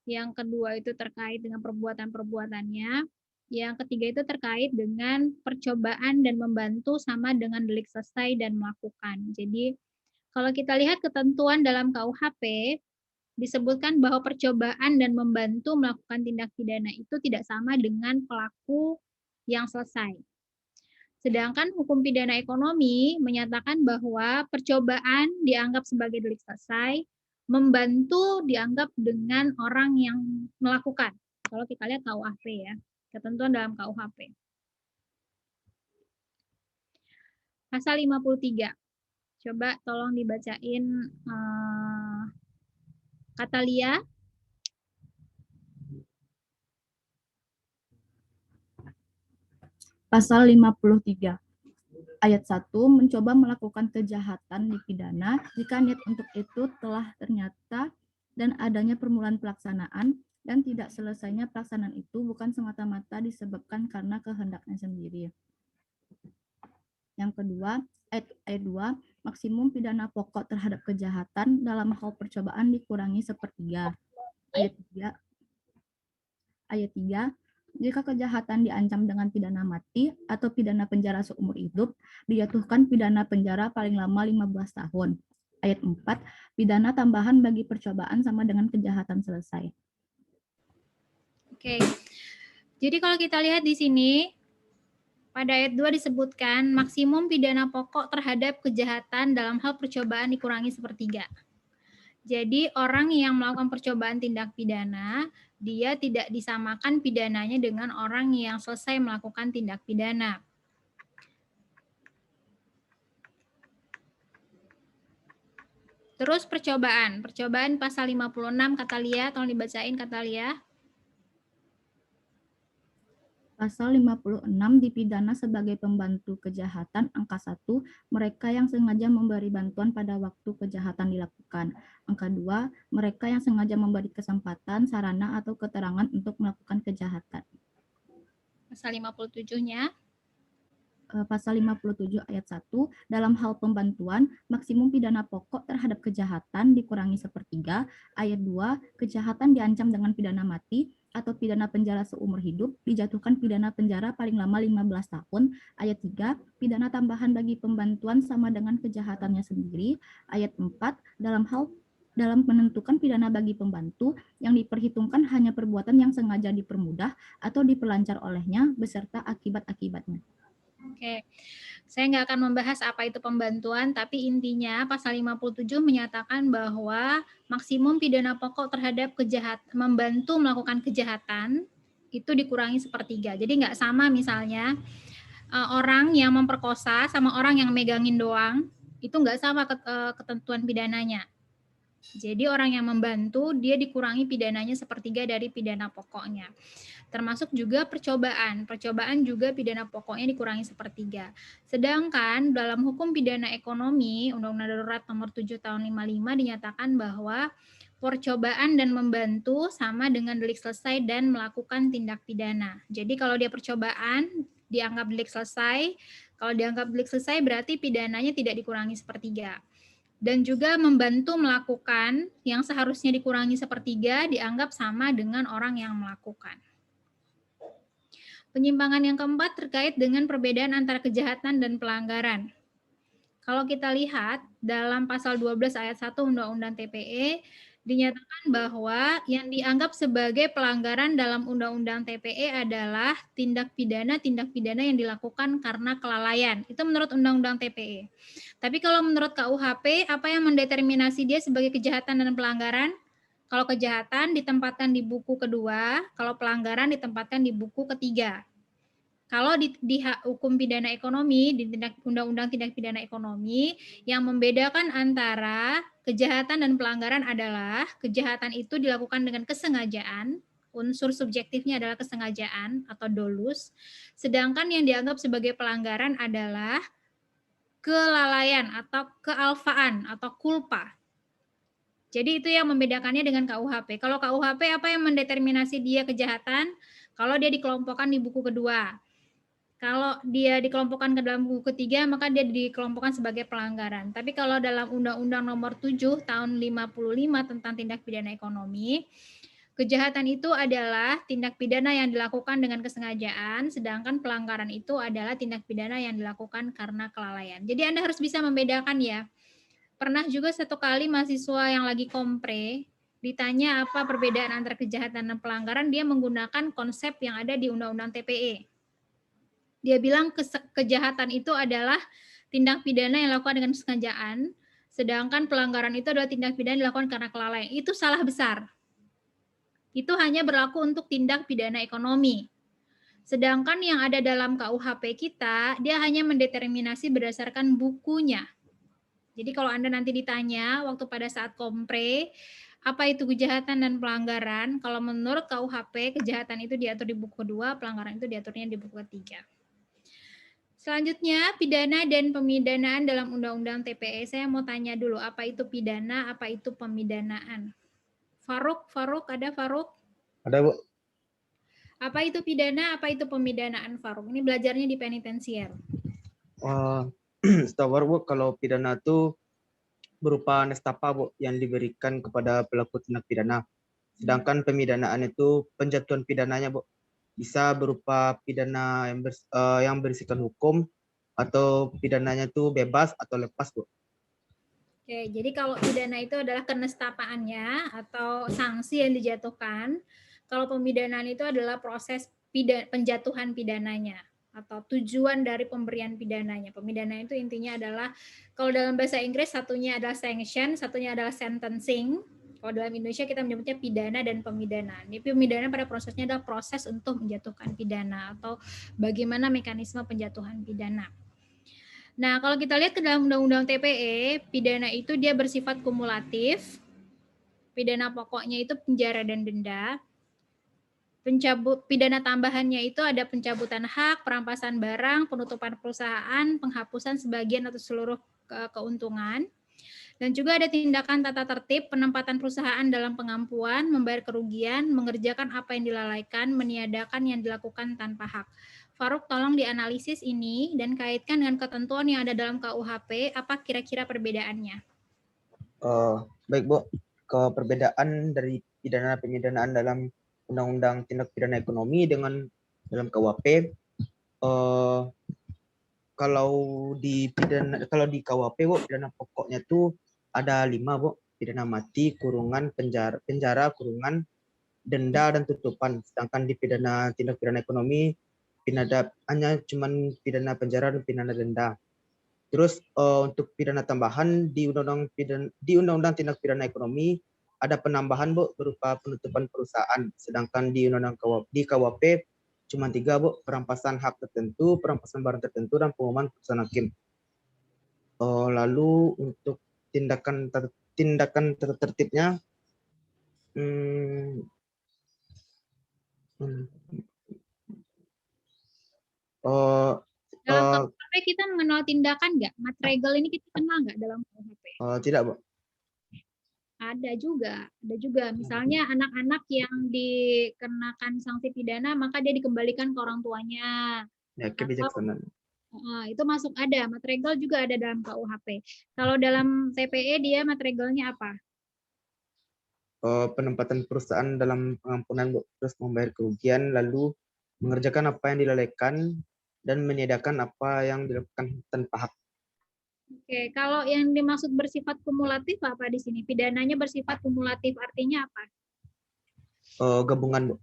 Yang kedua itu terkait dengan perbuatan-perbuatannya. Yang ketiga itu terkait dengan percobaan dan membantu sama dengan delik selesai dan melakukan. Jadi kalau kita lihat ketentuan dalam KUHP, disebutkan bahwa percobaan dan membantu melakukan tindak pidana itu tidak sama dengan pelaku yang selesai. Sedangkan hukum pidana ekonomi menyatakan bahwa percobaan dianggap sebagai delik selesai, membantu dianggap dengan orang yang melakukan. Kalau kita lihat KUHP ya, ketentuan dalam KUHP. Pasal 53. Coba tolong dibacain kata Lia. Pasal 53. Ayat 1, mencoba melakukan kejahatan dipidana jika niat untuk itu telah ternyata dan adanya permulaan pelaksanaan dan tidak selesainya pelaksanaan itu bukan semata-mata disebabkan karena kehendaknya sendiri. Yang kedua, ayat 2, maksimum pidana pokok terhadap kejahatan dalam hal percobaan dikurangi sepertiga. Ayat 3, jika kejahatan diancam dengan pidana mati atau pidana penjara seumur hidup, dijatuhkan pidana penjara paling lama 15 tahun. Ayat 4, pidana tambahan bagi percobaan sama dengan kejahatan selesai. Oke. Jadi kalau kita lihat di sini, pada ayat 2 disebutkan maksimum pidana pokok terhadap kejahatan dalam hal percobaan dikurangi sepertiga. Jadi orang yang melakukan percobaan tindak pidana, dia tidak disamakan pidananya dengan orang yang selesai melakukan tindak pidana. Terus percobaan pasal 56 kata Lia, tolong dibacain kata Lia. Pasal 56 dipidana sebagai pembantu kejahatan angka 1, mereka yang sengaja memberi bantuan pada waktu kejahatan dilakukan. Angka 2, mereka yang sengaja memberi kesempatan, sarana, atau keterangan untuk melakukan kejahatan. Pasal 57-nya. Pasal 57 ayat 1, dalam hal pembantuan, maksimum pidana pokok terhadap kejahatan dikurangi sepertiga. Ayat 2, kejahatan diancam dengan pidana mati atau pidana penjara seumur hidup, dijatuhkan pidana penjara paling lama 15 tahun. Ayat 3, pidana tambahan bagi pembantuan sama dengan kejahatannya sendiri. Ayat 4, dalam menentukan pidana bagi pembantu yang diperhitungkan hanya perbuatan yang sengaja dipermudah atau diperlancar olehnya beserta akibat-akibatnya. Oke, saya nggak akan membahas apa itu pembantuan, tapi intinya pasal 57 menyatakan bahwa maksimum pidana pokok terhadap membantu melakukan kejahatan itu dikurangi sepertiga. Jadi nggak sama misalnya orang yang memperkosa sama orang yang megangin doang, itu nggak sama ketentuan pidananya. Jadi orang yang membantu dia dikurangi pidananya sepertiga dari pidana pokoknya. Termasuk juga percobaan. Percobaan juga pidana pokoknya dikurangi sepertiga. Sedangkan dalam hukum pidana ekonomi, Undang-Undang Darurat Nomor 7 Tahun 55 dinyatakan bahwa percobaan dan membantu sama dengan delik selesai dan melakukan tindak pidana. Jadi kalau dia percobaan dianggap delik selesai, kalau dianggap delik selesai berarti pidananya tidak dikurangi sepertiga. dan juga membantu melakukan yang seharusnya dikurangi sepertiga dianggap sama dengan orang yang melakukan. Penyimpangan yang keempat terkait dengan perbedaan antara kejahatan dan pelanggaran. Kalau kita lihat dalam pasal 12 ayat 1 Undang-Undang TPE dinyatakan bahwa yang dianggap sebagai pelanggaran dalam Undang-Undang TPE adalah tindak pidana yang dilakukan karena kelalaian. Itu menurut Undang-Undang TPE. Tapi kalau menurut KUHP, apa yang mendeterminasi dia sebagai kejahatan dan pelanggaran? Kalau kejahatan ditempatkan di buku kedua, kalau pelanggaran ditempatkan di buku ketiga. Kalau di hukum pidana ekonomi, di Undang-Undang Tindak Pidana Ekonomi, yang membedakan antara kejahatan dan pelanggaran adalah kejahatan itu dilakukan dengan kesengajaan, unsur subjektifnya adalah kesengajaan atau dolus, sedangkan yang dianggap sebagai pelanggaran adalah kelalaian atau kealfaan atau kulpa. Jadi itu yang membedakannya dengan KUHP. Kalau KUHP apa yang mendeterminasi dia kejahatan? Kalau dia dikelompokkan di buku kedua. Kalau dia dikelompokkan ke dalam buku ketiga, maka dia dikelompokkan sebagai pelanggaran. Tapi kalau dalam Undang-Undang Nomor 7 Tahun 55 tentang Tindak Pidana Ekonomi, kejahatan itu adalah tindak pidana yang dilakukan dengan kesengajaan, sedangkan pelanggaran itu adalah tindak pidana yang dilakukan karena kelalaian. Jadi Anda harus bisa membedakan ya. Pernah juga satu kali mahasiswa yang lagi kompre, ditanya apa perbedaan antara kejahatan dan pelanggaran, dia menggunakan konsep yang ada di Undang-Undang TPE. Dia bilang kejahatan itu adalah tindak pidana yang dilakukan dengan kesengajaan, sedangkan pelanggaran itu adalah tindak pidana yang dilakukan karena kelalaian. Itu salah besar. Itu hanya berlaku untuk tindak pidana ekonomi. Sedangkan yang ada dalam KUHP kita, dia hanya mendeterminasi berdasarkan bukunya. Jadi kalau Anda nanti ditanya waktu pada saat kompre, apa itu kejahatan dan pelanggaran? Kalau menurut KUHP, kejahatan itu diatur di buku 2, pelanggaran itu diaturnya di buku 3. Selanjutnya, pidana dan pemidanaan dalam Undang-Undang TPE. Saya mau tanya dulu, apa itu pidana, apa itu pemidanaan? Faruk, ada Faruk? Ada, Bu. Apa itu pidana, apa itu pemidanaan, Faruk? Ini belajarnya di penitensier. Setahu Bu, kalau pidana itu berupa nestapa, Bu, yang diberikan kepada pelaku tindak pidana. Sedangkan pemidanaan itu penjatuhan pidananya, Bu. Bisa berupa pidana yang berisikan hukum atau pidananya itu bebas atau lepas, Bu. Oke, jadi kalau pidana itu adalah kenestapaannya atau sanksi yang dijatuhkan. Kalau pemidanaan itu adalah proses penjatuhan pidananya atau tujuan dari pemberian pidananya. Pemidanaan itu intinya adalah, kalau dalam bahasa Inggris satunya adalah sanction, satunya adalah sentencing. Kalau dalam Indonesia kita menyebutnya pidana dan pemidanaan. Ini pemidanaan pada prosesnya adalah proses untuk menjatuhkan pidana atau bagaimana mekanisme penjatuhan pidana. Nah, kalau kita lihat ke dalam Undang-Undang TPE, pidana itu dia bersifat kumulatif. Pidana pokoknya itu penjara dan denda. Pidana tambahannya itu ada pencabutan hak, perampasan barang, penutupan perusahaan, penghapusan sebagian atau seluruh keuntungan. Dan juga ada tindakan tata tertib, penempatan perusahaan dalam pengampuan, membayar kerugian, mengerjakan apa yang dilalaikan, meniadakan yang dilakukan tanpa hak. Faruk, tolong dianalisis ini dan kaitkan dengan ketentuan yang ada dalam KUHP, apa kira-kira perbedaannya? Baik, Bu. Ke perbedaan dari pidana pemidanaan dalam Undang-Undang Tindak Pidana Ekonomi dengan dalam KUHP, kalau di KUHP, Bu, pidana pokoknya itu ada 5, Bu. Pidana mati, kurungan, penjara, kurungan, denda, dan tutupan. Sedangkan di pidana tindak pidana ekonomi, hanya cuman pidana penjara dan pidana denda. Terus untuk pidana tambahan di Undang-Undang Tindak Pidana Ekonomi ada penambahan, Bu, berupa penutupan perusahaan. Sedangkan di KUHP cuma 3, Bu, perampasan hak tertentu, perampasan barang tertentu, dan pengumuman putusan hakim. Lalu untuk tindakan tertibnya, dalam KUHP kita mengenal tindakan nggak? Matregel ini kita kenal nggak dalam KUHP? Tidak, Bu. Ada juga. Misalnya anak-anak yang dikenakan sanksi pidana, maka dia dikembalikan ke orang tuanya. Ya, kebijaksanaan. Itu masuk ada, matregel juga ada dalam KUHP. Kalau dalam TPE dia matregelnya apa? Penempatan perusahaan dalam pengampunan, Bu. Terus membayar kerugian, lalu mengerjakan apa yang dilalaikan dan meniadakan apa yang dilakukan tanpa hak. Oke, kalau yang dimaksud bersifat kumulatif apa di sini? Pidananya bersifat kumulatif artinya apa? Gabungan, Bu.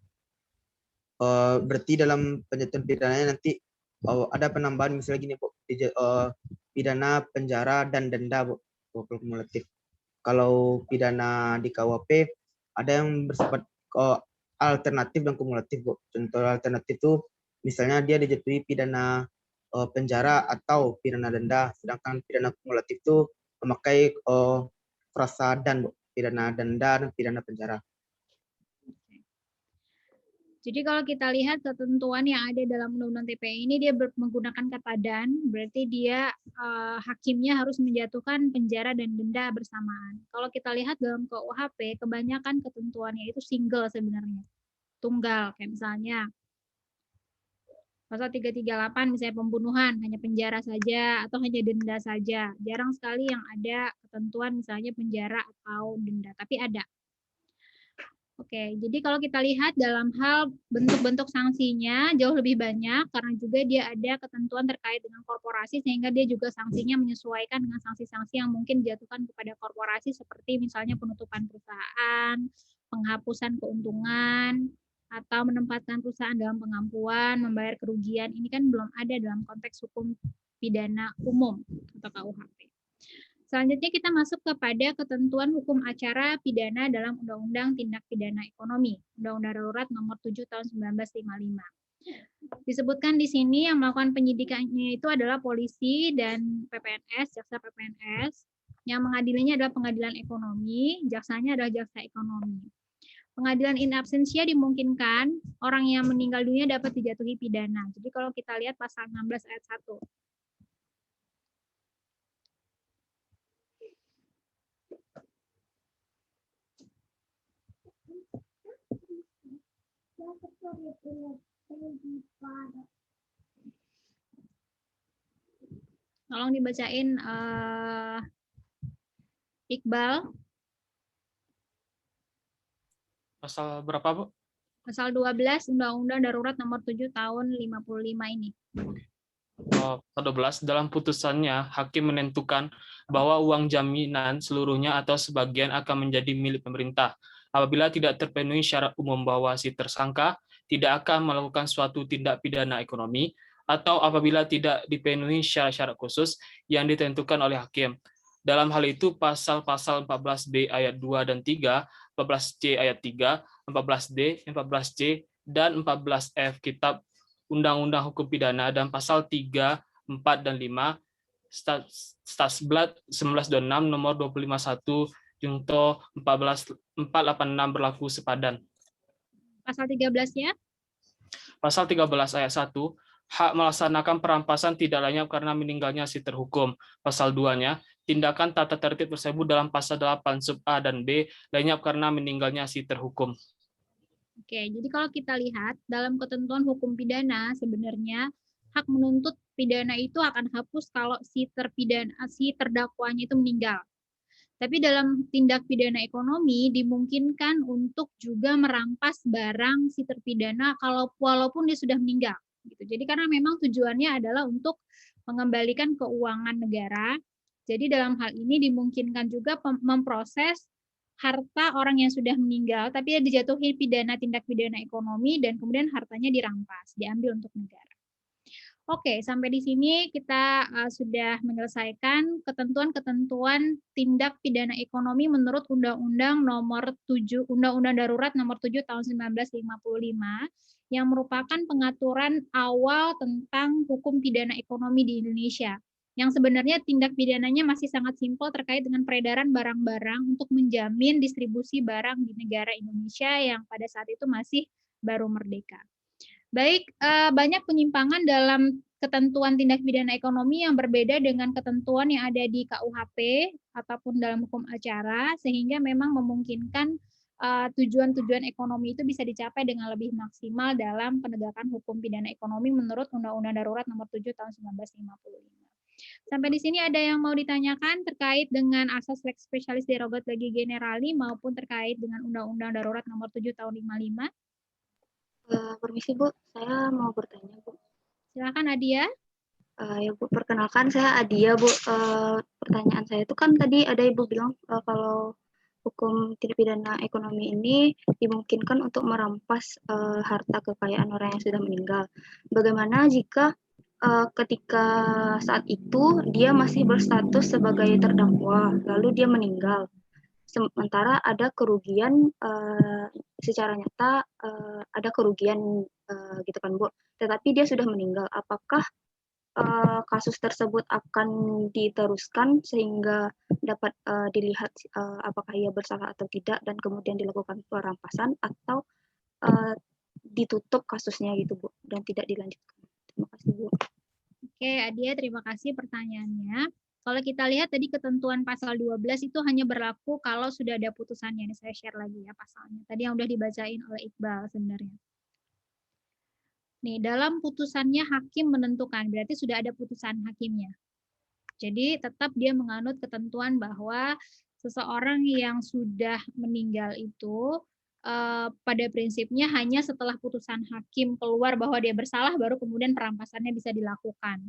Berarti dalam penjatuhan pidananya nanti ada penambahan misalnya gini, Bu. Pidana, penjara, dan denda, Bu. Kumulatif. Kalau pidana di KUHP ada yang bersifat alternatif dan kumulatif, Bu. Contoh alternatif itu misalnya dia dijatuhi pidana penjara atau pidana denda, sedangkan pidana kumulatif itu memakai frasa dan, Bu. Pidana denda dan pidana penjara. Jadi kalau kita lihat ketentuan yang ada dalam Undang-Undang TPE ini dia menggunakan kata dan, berarti dia hakimnya harus menjatuhkan penjara dan denda bersamaan. Kalau kita lihat dalam KUHP, kebanyakan ketentuannya itu single sebenarnya, tunggal, kayak misalnya pasal 338 misalnya pembunuhan hanya penjara saja atau hanya denda saja. Jarang sekali yang ada ketentuan misalnya penjara atau denda, tapi ada. Oke, jadi kalau kita lihat dalam hal bentuk-bentuk sanksinya jauh lebih banyak karena juga dia ada ketentuan terkait dengan korporasi sehingga dia juga sanksinya menyesuaikan dengan sanksi-sanksi yang mungkin dijatuhkan kepada korporasi seperti misalnya penutupan perusahaan, penghapusan keuntungan, atau menempatkan perusahaan dalam pengampuan, membayar kerugian. Ini kan belum ada dalam konteks hukum pidana umum atau KUHP. Selanjutnya kita masuk kepada ketentuan hukum acara pidana dalam Undang-Undang Tindak Pidana Ekonomi, Undang-Undang Darurat Nomor 7 Tahun 1955. Disebutkan di sini yang melakukan penyidikannya itu adalah polisi dan PPNS, jaksa PPNS. Yang mengadilinya adalah pengadilan ekonomi, jaksanya adalah jaksa ekonomi. Pengadilan in absentia dimungkinkan orang yang meninggal dunia dapat dijatuhi pidana. Jadi kalau kita lihat pasal 16 ayat 1. Tolong dibacain Iqbal. Pasal berapa, Bu? Pasal 12 Undang-Undang Darurat Nomor 7 Tahun 55 ini. Pasal 12, dalam putusannya, hakim menentukan bahwa uang jaminan seluruhnya atau sebagian akan menjadi milik pemerintah. Apabila tidak terpenuhi syarat umum bahwa si tersangka tidak akan melakukan suatu tindak pidana ekonomi, atau apabila tidak dipenuhi syarat-syarat khusus yang ditentukan oleh hakim. Dalam hal itu, pasal-pasal 14B ayat 2 dan 3, 14C ayat 3, 14D, 14C, dan 14F Kitab Undang-Undang Hukum Pidana dan pasal 3, 4, dan 5 Statsblad 1926 nomor 251 Jungto 486 berlaku sepadan. Pasal 13-nya? Pasal 13 ayat 1, hak melaksanakan perampasan tidak lenyap karena meninggalnya si terhukum. Pasal 2-nya, tindakan tata tertib tersebut dalam pasal 8 sub A dan B lenyap karena meninggalnya si terhukum. Oke, jadi kalau kita lihat dalam ketentuan hukum pidana sebenarnya hak menuntut pidana itu akan hapus kalau si terdakwanya itu meninggal. Tapi dalam tindak pidana ekonomi dimungkinkan untuk juga merampas barang si terpidana walaupun dia sudah meninggal. Gitu. Jadi karena memang tujuannya adalah untuk mengembalikan keuangan negara. Jadi dalam hal ini dimungkinkan juga memproses harta orang yang sudah meninggal, tapi dijatuhi tindak pidana ekonomi dan kemudian hartanya dirampas, diambil untuk negara. Oke, sampai di sini kita sudah menyelesaikan ketentuan-ketentuan tindak pidana ekonomi menurut Undang-Undang Nomor 7, Undang-Undang Darurat Nomor 7 Tahun 1955 yang merupakan pengaturan awal tentang hukum pidana ekonomi di Indonesia. Yang sebenarnya tindak pidananya masih sangat simpel terkait dengan peredaran barang-barang untuk menjamin distribusi barang di negara Indonesia yang pada saat itu masih baru merdeka. Baik, banyak penyimpangan dalam ketentuan tindak pidana ekonomi yang berbeda dengan ketentuan yang ada di KUHP ataupun dalam hukum acara, sehingga memang memungkinkan tujuan-tujuan ekonomi itu bisa dicapai dengan lebih maksimal dalam penegakan hukum pidana ekonomi menurut Undang-Undang Darurat Nomor 7 Tahun 1955. Sampai di sini ada yang mau ditanyakan terkait dengan asas lex specialis derogat legi generali maupun terkait dengan Undang-Undang Darurat Nomor 7 Tahun 55? Permisi Bu, saya mau bertanya Bu. Silakan Adia. Ya Bu, perkenalkan saya Adia Bu. Pertanyaan saya itu kan tadi ada Ibu bilang kalau hukum tindak pidana ekonomi ini dimungkinkan untuk merampas harta kekayaan orang yang sudah meninggal. Bagaimana jika ketika saat itu dia masih berstatus sebagai terdakwa, lalu dia meninggal, sementara ada kerugian secara nyata, ada kerugian gitu kan Bu, tetapi dia sudah meninggal, apakah kasus tersebut akan diteruskan sehingga dapat dilihat apakah ia bersalah atau tidak dan kemudian dilakukan perampasan, atau ditutup kasusnya gitu Bu dan tidak dilanjutkan? Terima kasih Bu. Oke, Adia, terima kasih pertanyaannya. Kalau kita lihat tadi ketentuan pasal 12 itu hanya berlaku kalau sudah ada putusannya. Ini saya share lagi ya pasalnya. Tadi yang udah dibacain oleh Iqbal sebenarnya. Nih, dalam putusannya hakim menentukan, berarti sudah ada putusan hakimnya. Jadi tetap dia menganut ketentuan bahwa seseorang yang sudah meninggal itu pada prinsipnya hanya setelah putusan hakim keluar bahwa dia bersalah baru kemudian perampasannya bisa dilakukan.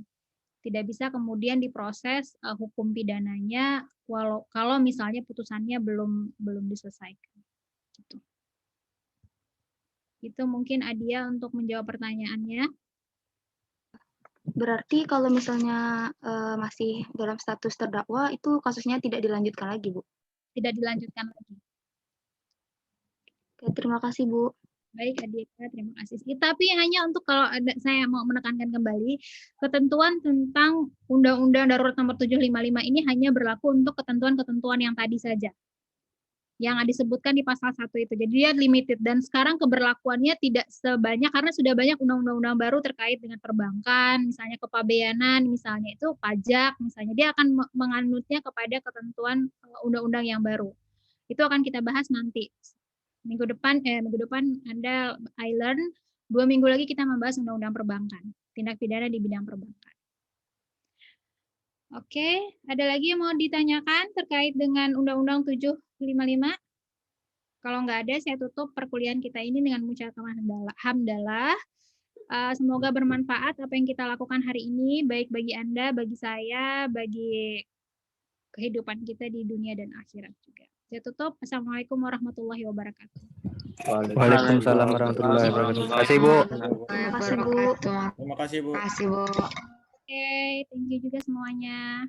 Tidak bisa kemudian diproses hukum pidananya kalau misalnya putusannya belum diselesaikan. Gitu. Itu mungkin Adia untuk menjawab pertanyaannya. Berarti kalau misalnya masih dalam status terdakwa itu kasusnya tidak dilanjutkan lagi Bu? Tidak dilanjutkan lagi. Oke, terima kasih Bu. Baik Adia, terima kasih. Tapi hanya untuk kalau saya mau menekankan kembali, ketentuan tentang Undang-Undang Darurat Nomor 755 ini hanya berlaku untuk ketentuan-ketentuan yang tadi saja. Yang disebutkan di pasal 1 itu. Jadi dia limited dan sekarang keberlakuannya tidak sebanyak karena sudah banyak undang-undang baru terkait dengan perbankan, misalnya kepabeanan, misalnya itu pajak, misalnya dia akan menganutnya kepada ketentuan undang-undang yang baru. Itu akan kita bahas nanti. Minggu depan Anda learn 2 minggu lagi kita membahas undang-undang perbankan, tindak pidana di bidang perbankan. Oke, ada lagi yang mau ditanyakan terkait dengan Undang-Undang 755? Kalau nggak ada, saya tutup perkuliahan kita ini dengan mengucapkan hamdalah. Semoga bermanfaat apa yang kita lakukan hari ini, baik bagi Anda, bagi saya, bagi kehidupan kita di dunia dan akhirat juga. Saya tutup. Assalamualaikum warahmatullahi wabarakatuh. Waalaikumsalam warahmatullahi wabarakatuh. Terima kasih Bu. Terima kasih Bu. Terima kasih Bu. Terima kasih Bu. Oke, thank you juga semuanya.